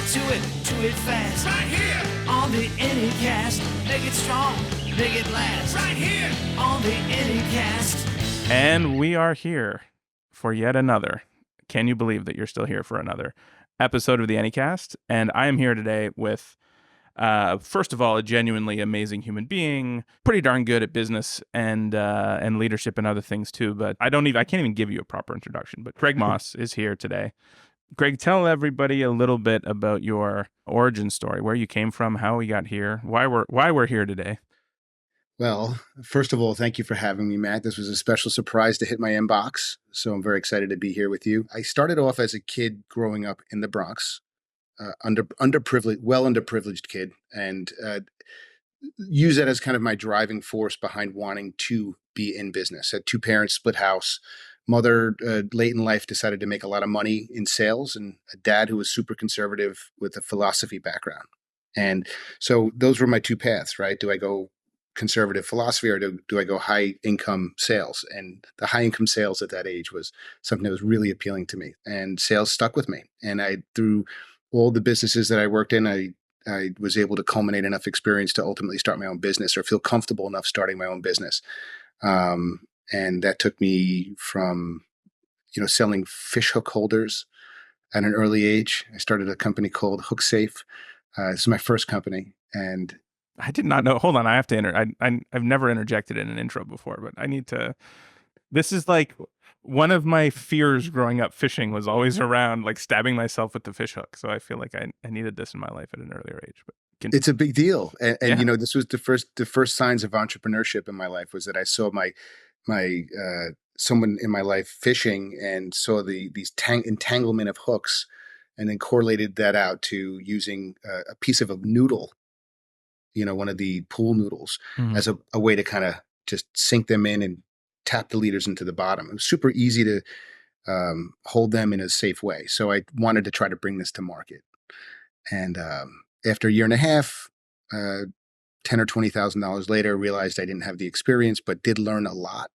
Get to it fast. Right here on the Anycast. Make it strong, make it last. Right here on the Anycast. And we are here for yet another. Can you believe that you're still here for another episode of the Anycast? And I am here today with, first of all, a genuinely amazing human being, pretty darn good at business and leadership and other things too. But I can't even give you a proper introduction. But Greg Moss is here today. Greg, tell everybody a little bit about your origin story, where you came from, how we got here, why we're here today. Well, first of all, thank you for having me, Matt. This was a special surprise to hit my inbox, so I'm very excited to be here with you. I started off as a kid growing up in the Bronx, underprivileged kid, and use that as kind of my driving force behind wanting to be in business. Had two parents, split house. Mother, late in life, decided to make a lot of money in sales, and a dad who was super conservative with a philosophy background. And so those were my two paths, right? Do I go conservative philosophy or do I go high income sales? And the high income sales at that age was something that was really appealing to me, and sales stuck with me. And through all the businesses that I worked in, I was able to culminate enough experience to ultimately start my own business, or feel comfortable enough starting my own business. And that took me from, selling fish hook holders at an early age. I started a company called HookSafe. This is my first company, and I did not know. Hold on, I have to I've never interjected in an intro before, but I need to. This is like one of my fears growing up fishing was always around like stabbing myself with the fish hook. So I feel like I needed this in my life at an earlier age. But it's a big deal, and yeah. This was the first signs of entrepreneurship in my life, was that I saw my someone in my life fishing and saw these entanglement of hooks, and then correlated that out to using a piece of a noodle, one of the pool noodles, as a way to kind of just sink them in and tap the leaders into the bottom. It was super easy to hold them in a safe way. So I wanted to try to bring this to market. And after a year and a half, $10,000 or $20,000 later, realized I didn't have the experience, but did learn a lot.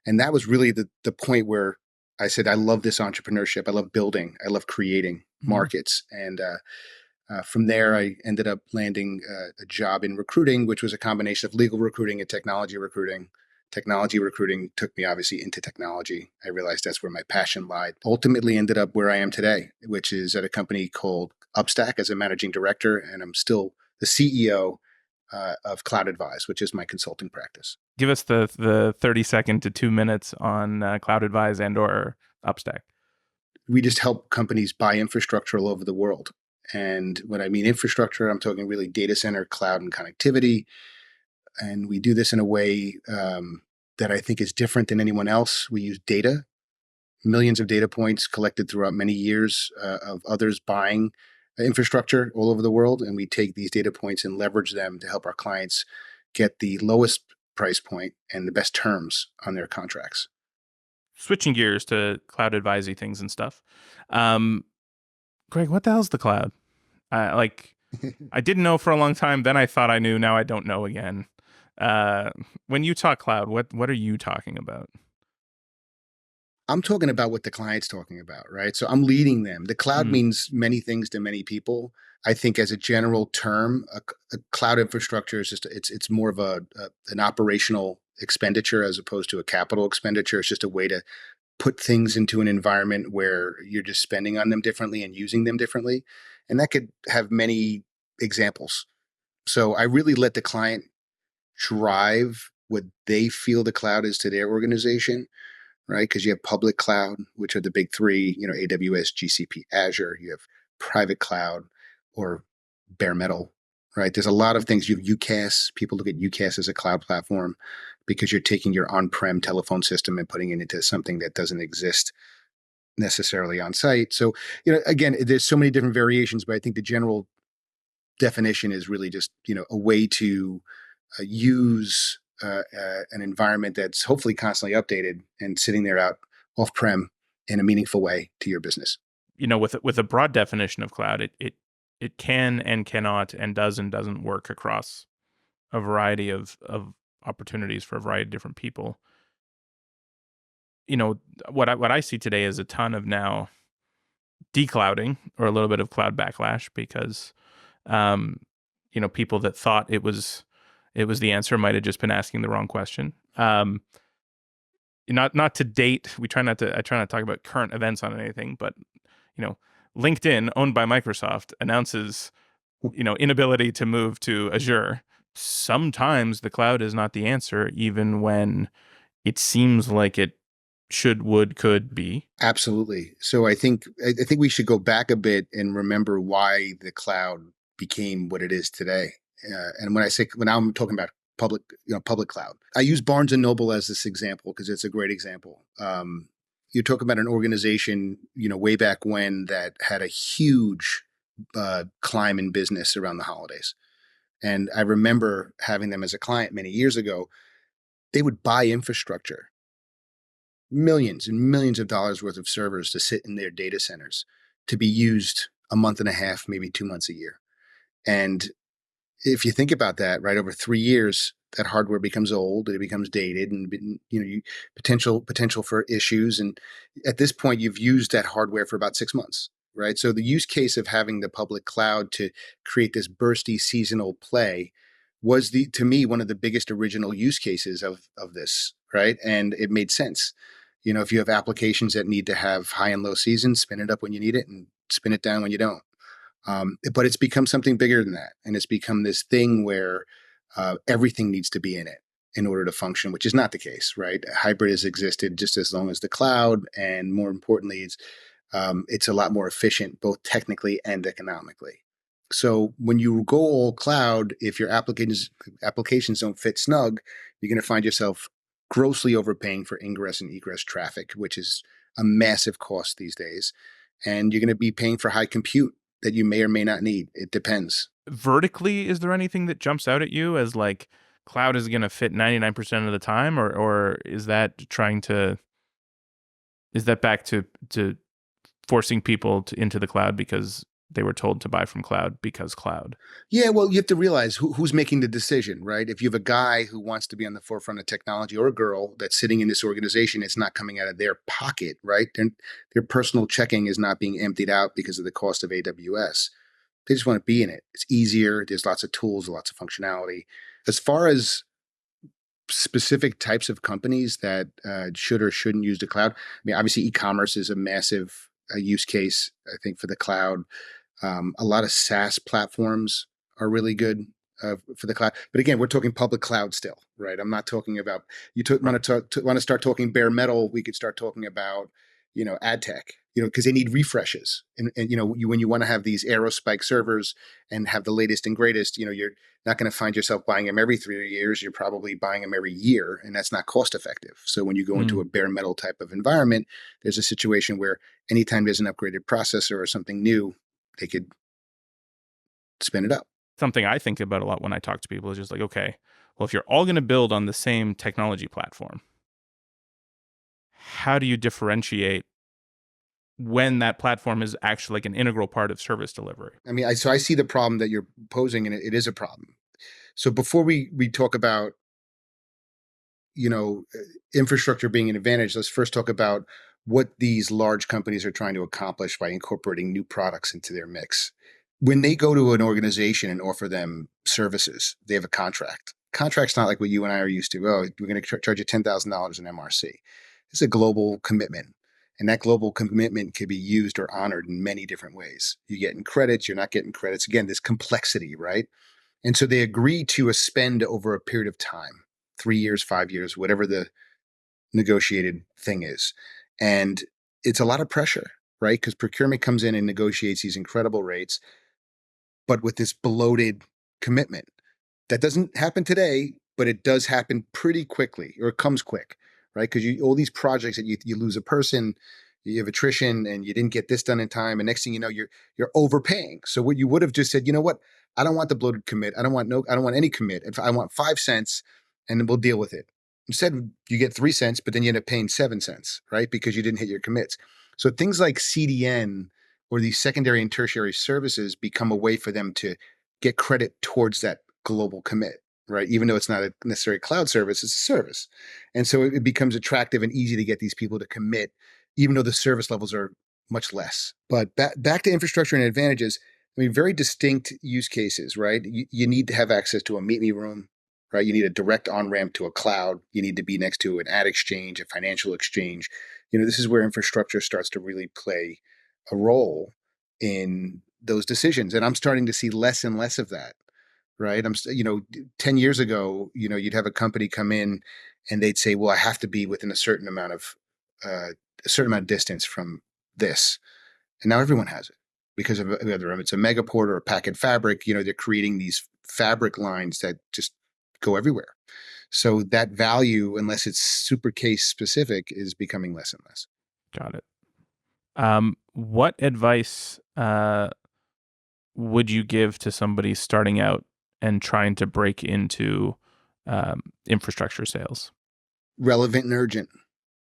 And that was really the point where I said, I love this entrepreneurship. I love building. I love creating markets. And from there, I ended up landing a job in recruiting, which was a combination of legal recruiting and technology recruiting. Technology recruiting took me obviously into technology. I realized that's where my passion lied. Ultimately ended up where I am today, which is at a company called Upstack as a managing director. And I'm still the CEO of CloudAdvise, which is my consulting practice. Give us the 30-second to 2 minutes on CloudAdvise and or Upstack. We just help companies buy infrastructure all over the world. And when I mean infrastructure, I'm talking really data center, cloud, and connectivity. And we do this in a way that I think is different than anyone else. We use data, millions of data points collected throughout many years of others buying infrastructure all over the world. And we take these data points and leverage them to help our clients get the lowest price point and the best terms on their contracts. Switching gears to CloudAdvise things and stuff. Greg, what the hell's the cloud? I didn't know for a long time. Then I thought I knew. Now I don't know again. When you talk cloud, what are you talking about? I'm talking about what the client's talking about, right? So I'm leading them. The cloud means many things to many people. I think as a general term, a cloud infrastructure is just, it's more of an operational expenditure as opposed to a capital expenditure. It's just a way to put things into an environment where you're just spending on them differently and using them differently. And that could have many examples. So I really let the client drive what they feel the cloud is to their organization, right? Because you have public cloud, which are the big three, AWS, GCP, Azure. You have private cloud or bare metal, right? There's a lot of things. You have UCaaS. People look at UCaaS as a cloud platform because you're taking your on-prem telephone system and putting it into something that doesn't exist necessarily on site. So, again, there's so many different variations, but I think the general definition is really just, a way to use an environment that's hopefully constantly updated and sitting there out off-prem in a meaningful way to your business. With a broad definition of cloud, it can and cannot and does and doesn't work across a variety of opportunities for a variety of different people. What I see today is a ton of now declouding or a little bit of cloud backlash because, people that thought it was the answer might have just been asking the wrong question. Not to date. I try not to talk about current events on anything, but LinkedIn, owned by Microsoft, announces inability to move to Azure. Sometimes the cloud is not the answer, even when it seems like it could be. Absolutely. So I think we should go back a bit and remember why the cloud became what it is today. And when I'm talking about public cloud, I use Barnes and Noble as this example because it's a great example. You talk about an organization, way back when that had a huge climb in business around the holidays. And I remember having them as a client many years ago. They would buy infrastructure, millions and millions of dollars worth of servers to sit in their data centers to be used a month and a half, maybe 2 months a year. And if you think about that, right, over 3 years, that hardware becomes old, it becomes dated, and potential for issues. And at this point, you've used that hardware for about 6 months, right? So the use case of having the public cloud to create this bursty seasonal play was to me one of the biggest original use cases of this, right? And it made sense. If you have applications that need to have high and low seasons, spin it up when you need it and spin it down when you don't. But it's become something bigger than that. And it's become this thing where everything needs to be in it in order to function, which is not the case, right? Hybrid has existed just as long as the cloud. And more importantly, it's a lot more efficient, both technically and economically. So when you go all cloud, if your applications don't fit snug, you're going to find yourself grossly overpaying for ingress and egress traffic, which is a massive cost these days. And you're going to be paying for high compute that you may or may not need. It depends. Vertically, is there anything that jumps out at you as like cloud is going to fit 99% of the time, or is that back to forcing people into the cloud because they were told to buy from cloud because cloud? Yeah, well, you have to realize who's making the decision, right? If you have a guy who wants to be on the forefront of technology or a girl that's sitting in this organization, it's not coming out of their pocket, right? Their personal checking is not being emptied out because of the cost of AWS. They just want to be in it. It's easier. There's lots of tools, lots of functionality. As far as specific types of companies that should or shouldn't use the cloud, I mean, obviously e-commerce is a massive use case, I think, for the cloud. A lot of SaaS platforms are really good for the cloud. But again, we're talking public cloud still, right? I'm not talking about, want to start talking bare metal, we could start talking about, ad tech, because they need refreshes. And when you want to have these Aerospike servers and have the latest and greatest, you're not going to find yourself buying them every 3 years. You're probably buying them every year, and that's not cost effective. So when you go into a bare metal type of environment, there's a situation where anytime there's an upgraded processor or something new, they could spin it up. Something I think about a lot when I talk to people is just like, okay, well, if you're all going to build on the same technology platform, how do you differentiate when that platform is actually like an integral part of service delivery? I mean, I see the problem that you're posing, and it is a problem. So before we talk about, infrastructure being an advantage, let's first talk about what these large companies are trying to accomplish by incorporating new products into their mix. When they go to an organization and offer them services, they have a contract. Contract's not like what you and I are used to. Oh, we're going to charge you $10,000 in MRC. It's a global commitment. And that global commitment can be used or honored in many different ways. You're getting credits, you're not getting credits. Again, this complexity, right? And so they agree to a spend over a period of time, 3 years, 5 years, whatever the negotiated thing is. And it's a lot of pressure, right? Because procurement comes in and negotiates these incredible rates, but with this bloated commitment. That doesn't happen today, but it does happen pretty quickly, or it comes quick, right? Because all these projects that you lose a person, you have attrition, and you didn't get this done in time, and next thing you know, you're overpaying. So what you would have just said, you know what? I don't want the bloated commit. I don't want any commit. If I want 5 cents, and then we'll deal with it. Instead, you get 3 cents, but then you end up paying 7 cents, right? Because you didn't hit your commits. So things like CDN or these secondary and tertiary services become a way for them to get credit towards that global commit, right? Even though it's not a necessary cloud service, it's a service. And so it becomes attractive and easy to get these people to commit, even though the service levels are much less. But back to infrastructure and advantages. I mean, very distinct use cases, right? You need to have access to a meet-me room, right? You need a direct on-ramp to a cloud. You need to be next to an ad exchange, a financial exchange. This is where infrastructure starts to really play a role in those decisions. And I'm starting to see less and less of that, right? 10 years ago, you'd have a company come in and they'd say, well, I have to be within a certain amount of distance from this. And now everyone has it. Because of whether it's a Megaport or a Packet Fabric, they're creating these fabric lines that just go everywhere. So that value, unless it's super case specific, is becoming less and less. Got it. What advice would you give to somebody starting out and trying to break into infrastructure sales? Relevant and urgent.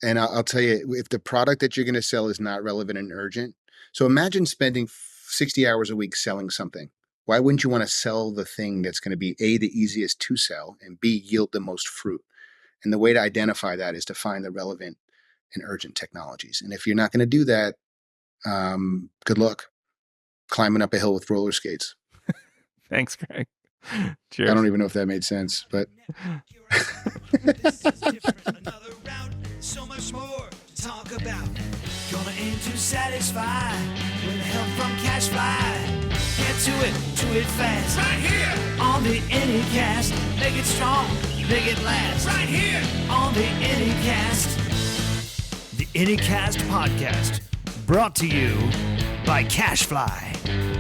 And I'll tell you, if the product that you're going to sell is not relevant and urgent, so imagine spending 60 hours a week selling something. Why wouldn't you want to sell the thing that's going to be A, the easiest to sell, and B, yield the most fruit? And the way to identify that is to find the relevant and urgent technologies. And if you're not going to do that, good luck climbing up a hill with roller skates. Thanks, Greg. Cheers. I don't even know if that made sense, but This is different, another round, so much more to talk about. Gonna aim to satisfy with help from CashFly. Get to it fast. Right here on the Anycast. Make it strong, make it last. Right here on the Anycast. The Anycast podcast, brought to you by CashFly.